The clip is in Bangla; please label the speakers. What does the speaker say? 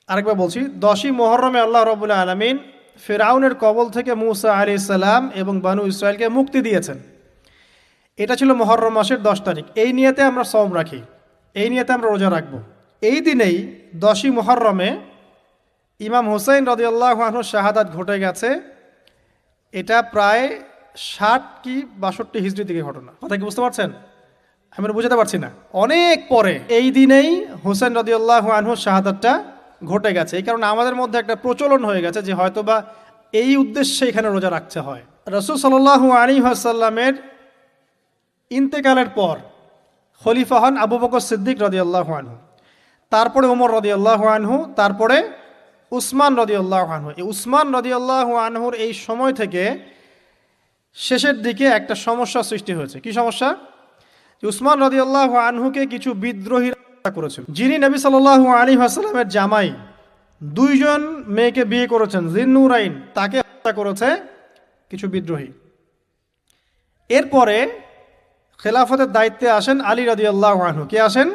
Speaker 1: আরেকবার বলছি, 10ই মুহররমে আল্লাহ রাব্বুল আলামিন ফিরআউনের কবল থেকে মূসা আলাইহিস সালাম এবং বনু ইসরাইলকে মুক্তি দিয়েছেন। এটা ছিল মুহররম মাসের 10 তারিখ। এই নিয়তে আমরা সওম রাখি, এই নিয়তে আমরা রোজা রাখব। এই দিনেই 10ই মুহররমে ইমাম হুসাইন রাদিয়াল্লাহু আনহু শাহাদাত ঘটে গেছে। এটা প্রায় 60 কি 62 হিজরি দিকে ঘটনা। কথা কি বুঝতে পারছেন? আমি বুঝাতে পারছি না। অনেক পরে এই দিনেই হুসাইন রাদিয়াল্লাহু আনহু শাহাদাতটা ঘটে গেছে। এই কারণে আমাদের মধ্যে একটা প্রচলন হয়ে গেছে যে হয়তোবা এই উদ্দেশ্যে এখানে রোজা রাখতে হয়। রাসূল সাল্লাল্লাহু আলাইহি ওয়াসাল্লামের ইন্তেকালের পর খলিফা হন আবু বকর সিদ্দিক রাদিয়াল্লাহু আনহু, তারপরে ওমর রাদিয়াল্লাহু আনহু, তারপরে উসমান রাদিয়াল্লাহু আনহু। এই উসমান রাদিয়াল্লাহু আনহুর এই সময় থেকে শেষের দিকে একটা সমস্যা সৃষ্টি হয়েছে। কি সমস্যা? উসমান রাদিয়াল্লাহু আনহুকে কিছু বিদ্রোহী হত্যা করেছিল। যিনি নবী সাল্লাল্লাহু আলাইহি ওয়াসাল্লামের জামাই, 2 জন মেয়েকে বিয়ে করেছেন, জিন্নুরাইন, তাকে হত্যা করেছে কিছু বিদ্রোহী। এরপরে খেলাফতের দায়িত্বে আসেন আলী রাদিয়াল্লাহু আনহু। কে আসেন?